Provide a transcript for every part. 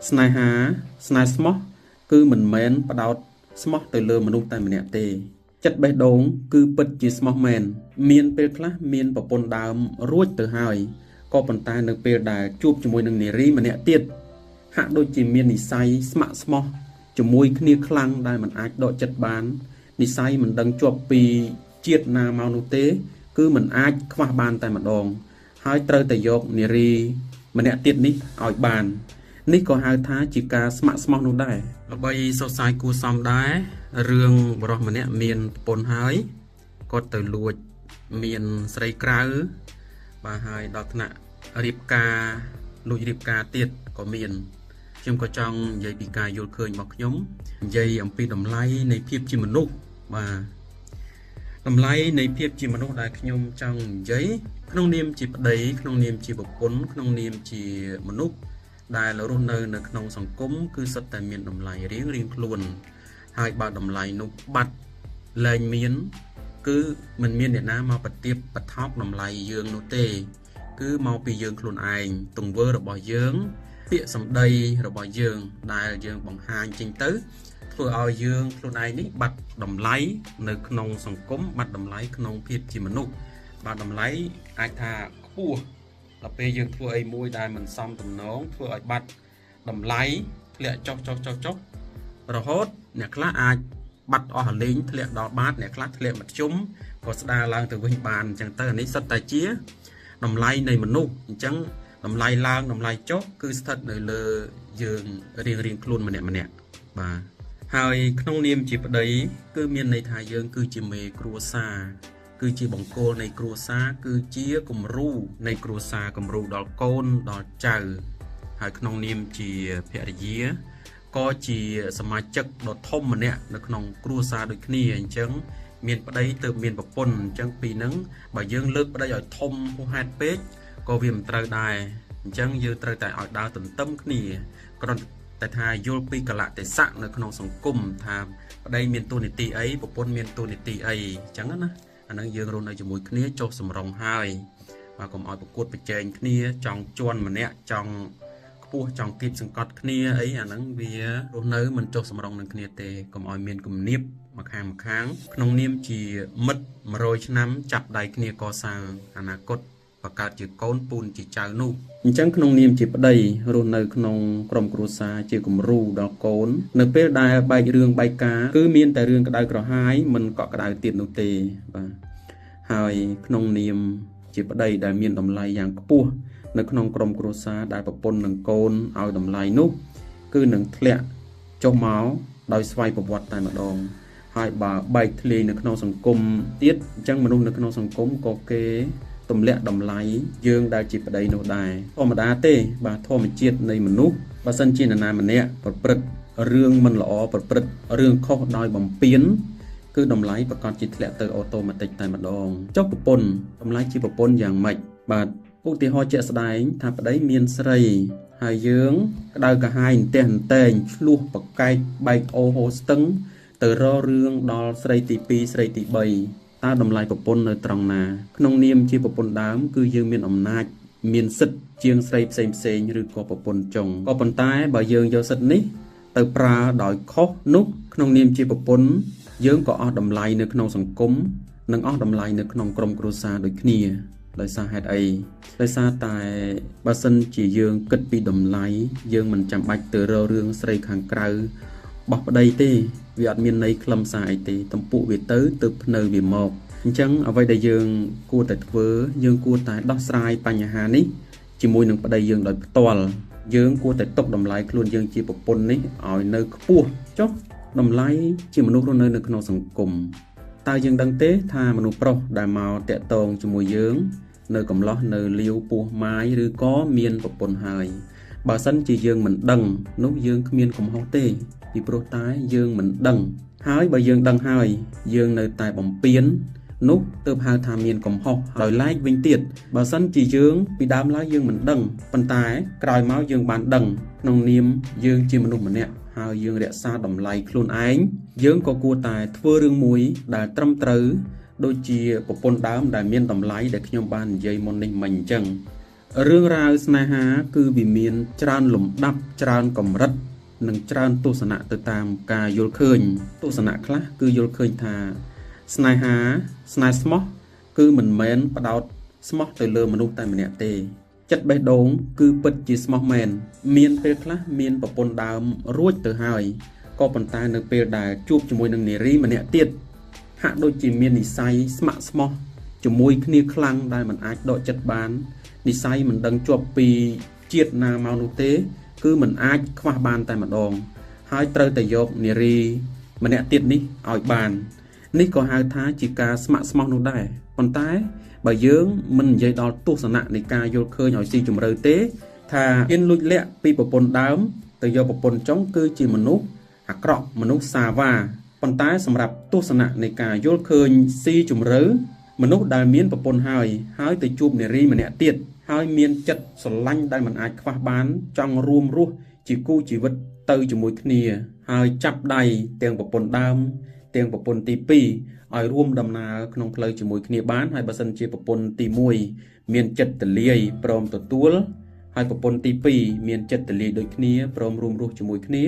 ស្នេហាស្នេហ៍ស្មោះគឺមិនមែនផ្ដោតស្មោះទៅលើមនុស្សតែម្នាក់ទេចិត្តបេះដូងគឺពិតជាស្មោះមែនមានពេលខ្លះមានប្រពន្ធដើមរួចទៅហើយក៏ប៉ុន្តែនៅពេលដែលជួបជាមួយនឹងនារីម្នាក់ទៀតហាក់ដូចជាមាននិស្ស័យស្ម័គ្រស្មោះជាមួយគ្នាខ្លាំងដែលមិនអាចដកចិត្តបាននិស្ស័យមិនដឹងជាប់ពីជាតិណាមកនោះទេគឺមិនអាចខ្វះបានតែម្ដងហើយត្រូវតែយកនារីម្នាក់ទៀតនេះឲ្យបាននេះក៏ហៅថាជាការស្ម័គ្រស្មោះនោះដែរល្បីសរសើរគួរសមដែររឿងបរិសម្នាក់មានប្រពន្ធហើយគាត់ទៅលួចមានស្រីក្រៅបាទហើយដល់ថ្នាក់រៀបការលួចរៀបការទៀតក៏មានខ្ញុំក៏ចង់និយាយពីការយល់ឃើញរបស់ខ្ញុំនិយាយអំពីតម្លៃនៃភាពជាមនុស្សបាទតម្លៃនៃភាពជាមនុស្សដែលខ្ញុំចង់និយាយក្នុងនាមជាប្តីក្នុងនាមជាប្រពន្ធក្នុងនាមជាមនុស្សដែលរស់នៅក្នុងសង្គមគឺសុទ្ធតែមានតម្លៃរៀងខ្លួនហើយបើតម្លៃនោះបាត់លែងមានគឺមិនមានអ្នកណាមកប្រទាបបថោកតម្លៃយើងនោះទេគឺមកពីយើងខ្លួនឯងទង្វើរបស់យើងពាក្យសម្ដីរបស់យើងដែលយើងបង្ហាញចេញទៅធ្វើឲ្យយើងខ្លួនឯងនេះបាត់តម្លៃនៅក្នុងសង្គមបាត់តម្លៃក្នុងភាពជាមនុស្សបាត់តម្លៃអាចថាខ្ពស់ដល់ពេលយើងធ្វើអីមួយដែលមិនសមទំនងធ្វើឲ្យបាត់តម្លៃធ្លាក់ចុះរហូតអ្នកខ្លះអាចបាត់អស់លេងធ្លាក់ដល់បាតអ្នកខ្លះធ្លាក់មធ្យមក៏ស្ដារឡើងទៅវិញបានអញ្ចឹងទៅអានេះសុទ្ធតែជាតម្លៃនៃមនុស្សអញ្ចឹងតម្លៃឡើងតម្លៃចុះគឺស្ថិតនៅលើយើងរៀងខ្លួនម្នាក់បាទហើយក្នុងនាមជាប្តីគឺមានន័យថាយើងគឺជាមេគ្រួសារគឺជាបង្គោលនៃគ្រួសារគឺជាគំរូនៃគ្រួសារគំរូដល់កូនដល់ចៅហើយក្នុងនាមជាភរិយាក៏ជាសមាជិកដ៏ធំម្នាក់នៅក្នុងគ្រួសារដូចគ្នាអញ្ចឹងមានប្តីទើបមានប្រពន្ធអញ្ចឹងពីហ្នឹងបើយើងលើកប្តីឲ្យធំហួសហេតុពេកក៏វាមិនត្រូវដែរអញ្ចឹងយើងត្រូវតែឲ្យដើរទន្ទឹមគ្នាគ្រាន់តែថាយល់ពីកលៈទេសៈនៅក្នុងសង្គមថាប្តីមានតួនាទីអីប្រពន្ធមានតួនាទីអីអញ្ចឹងណាអាហ្នឹងយើងរស់នៅជាមួយគ្នាចុះសម្រុងហើយបាទកុំឲ្យប្រកួតប្រជែងគ្នាចង់ជន់ម្នាក់ចង់ខ្ពស់ចង់គៀបសង្កត់គ្នាអីអាហ្នឹងវារស់នៅមិនចុះសម្រុងនឹងគ្នាទេកុំឲ្យមានគំនាបមកខាងក្នុងនាមជាមិត្ត100ឆ្នាំចាប់ដៃគ្នាកសាងអនាគតបង្កើតជាកូនពូនជាចៅនោះអញ្ចឹងក្នុងនាមជាប្តីរស់នៅក្នុងក្រុមគ្រួសារជាគំរូដល់កូននៅពេលដែលបែករឿងបែកការគឺមានតែរឿងក្តៅក្រហាយមិនកក់ក្តៅទៀតនោះទេបាទហើយក្នុងនាមជាប្តីដែលមានតម្លៃយ៉ាងខ្ពស់នៅក្នុងក្រុមគ្រួសារដែលប្រពន្ធនិងកូនឲ្យតម្លៃនោះគឺនឹងធ្លាក់ចុះមកដោយស្វ័យប្រវត្តិតែម្ដងហើយបើបែកធ្លាយនៅក្នុងសង្គមទៀតអញ្ចឹងមនុស្សនៅក្នុងសង្គមក៏គេទម្លាក់តម្លៃយើងដែលជាប្តីនោះដែរធម្មតាទេបាទធម្មជាតិនៃមនុស្សបើសិនជានរណាម្នាក់ប្រព្រឹត្តរឿងមិនល្អប្រព្រឹត្តរឿងខុសដោយបំពានគឺតម្លៃប្រកាសជាធ្លាក់ទៅអូតូម៉ាទិកតែម្ដងចុះប្រពន្ធតម្លៃជាប្រពន្ធយ៉ាងម៉េចបាទឧទាហរណ៍ជាក់ស្ដែងថាប្តីមានស្រីហើយយើងក្តៅកាហាយអន្ទះអន្តែងឆ្លោះប្រកែកបែកអូហូស្ទឹងទៅរករឿងដល់ស្រីទី2ស្រីទី3តើតម្លៃប្រពន្ធនៅត្រង់ណាក្នុងនាមជាប្រពន្ធដើមគឺយើងមានអំណាចមានសិទ្ធិជាងស្រីផ្សេងឬក៏ប្រពន្ធចុងក៏ប៉ុន្តែបើយើងយកសិទ្ធិនេះទៅប្រើដោយខុសនោះក្នុងនាមជាប្រពន្ធយើងក៏អស់តម្លៃនៅក្នុងសង្គមនិងអស់តម្លៃនៅក្នុងក្រុមគ្រួសារដូចគ្នាដោយសារហេតុអីដោយសារតែបើសិនជាយើងគិតពីតម្លៃយើងមិនចាំបាច់ទៅរករឿងស្រីខាងក្រៅបោះប្តីទេវាអត់មានន័យខ្លឹមសារអីទេតំពួកវាទៅភ្នៅវាមកអញ្ចឹងអ្វីដែលយើងគួរតែធ្វើយើងគួរតែដោះស្រាយបញ្ហានេះជាមួយនឹងប្តីយើងដោយផ្ទាល់យើងគួរតែទុកតម្លៃខ្លួនយើងជាប្រពន្ធនេះឲ្យនៅខ្ពស់ចុះតម្លៃជាមនុស្សរស់នៅក្នុងសង្គមតើយើងដឹងទេថាមនុស្សប្រុសដែលមកតាក់ទងជាមួយយើងនៅកំឡោះនៅលាវពោះម៉ាយឬក៏មានប្រពន្ធហើយបើសិនជាយើងមិនដឹងនោះយើងគ្មានកំហុសទេពីព្រោះតែយើងមិនដឹងហើយបើយើងដឹងហើយយើងនៅតែបំពេញនោះទើបហៅថាមានកំហុសដោយឡែកវិញទៀតបើសិនជាយើងពីដើមឡើយយើងមិនដឹងប៉ុន្តែក្រោយមកយើងបានដឹងក្នុងនាមយើងជាមនុស្សម្នាក់ហើយយើងរក្សាតម្លៃខ្លួនឯងយើងក៏គួរតែធ្វើរឿងមួយដែលត្រឹមត្រូវដូចជាប្រពន្ធដើមដែលមានតម្លៃដែលខ្ញុំបាននិយាយមុននេះមិញអញ្ចឹង រឿងរ៉ាវស្នេហាគឺវាមានច្រើនលំដាប់ច្រើនកម្រិតនិងច្រើនទស្សនៈទៅតាមការយល់ឃើញទស្សនៈខ្លះគឺយល់ឃើញថាស្នេហាស្នេហ៍ស្មោះគឺមិនមែនផ្ដោតស្មោះទៅលើមនុស្សតែម្នាក់ទេចិត្តបេះដូងគឺពិតជាស្មោះមែនមានពេលខ្លះមានប្រពន្ធដើមរួចទៅហើយក៏ប៉ុន្តែនៅពេលដែលជួបជាមួយនឹងនារីម្នាក់ទៀតហាក់ដូចជាមាននិស្ស័យស្ម័គ្រស្មោះជាមួយគ្នាខ្លាំងដែលមិនអាចដកចិត្តបាននិស្ស័យមិនដឹងជាប់ពីជាតិណាមកនោះទេគឺមិនអាចខ្វះបានតែម្ដងហើយត្រូវតែយកនារីម្នាក់ទៀតនេះឲ្យបាននេះក៏ហៅថាជាការស្ម័គ្រស្មោះនោះដែរប៉ុន្តែបើយើងមិននិយាយដល់ទស្សនៈនៃការយល់ឃើញឲ្យស៊ីជម្រៅទេថាហ៊ានលួចលាក់ពីប្រពន្ធដើមទៅយកប្រពន្ធចុងគឺជាមនុស្សអាក្រក់មនុស្សសាវ៉ាប៉ុន្តែសម្រាប់ទស្សនៈនៃការយល់ឃើញស៊ីជម្រៅមនុស្សដែលមានប្រពន្ធហើយទៅជួបនារីម្នាក់ទៀតហើយមានចិត្តស្រឡាញ់ដែលមិនអាចខ្វះបានចង់រួមរស់ជាគូជីវិតទៅជាមួយគ្នាហើយចាប់ដៃទាំងប្រពន្ធដើមទាំងប្រពន្ធទី2ឲ្យរួមដំណើរក្នុងផ្លូវជាមួយគ្នាបានហើយបើសិនជាប្រពន្ធទី1មានចិត្តទលាយព្រមទទួលហើយប្រពន្ធទី2មានចិត្តទលាយដូចគ្នាព្រមរួមរស់ជាមួយគ្នា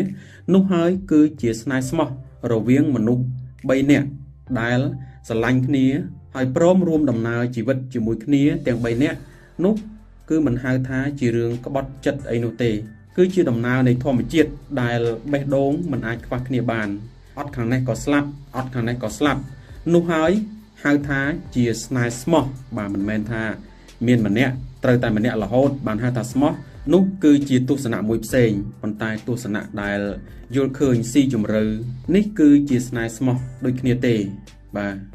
នោះហើយគឺជាស្នេហ៍ស្មោះរវាងមនុស្ស3នាក់ដែលស្រឡាញ់គ្នាហើយព្រមរួមដំណើរជីវិតជាមួយគ្នាទាំង3នាក់នោះគឺមិនហៅថាជារឿងក្បត់ចិត្តអីនោះទេគឺជាដំណើរនៃធម្មជាតិដែលបេះដូងមិនអាចខ្វះគ្នាបានអត់ខាងនេះក៏ស្លាប់អត់ខាងនេះក៏ស្លាប់នោះហើយហៅថាជាស្នេហ៍ស្មោះបាទមិនមែនថាមានម្នាក់ត្រូវតែម្នាក់រហូតបានហៅថាស្មោះនោះគឺជាទស្សនៈមួយផ្សេងប៉ុន្តែទស្សនៈដែលយល់ឃើញស៊ីជម្រៅនេះគឺជាស្នេហ៍ស្មោះដូចគ្នាទេបាទ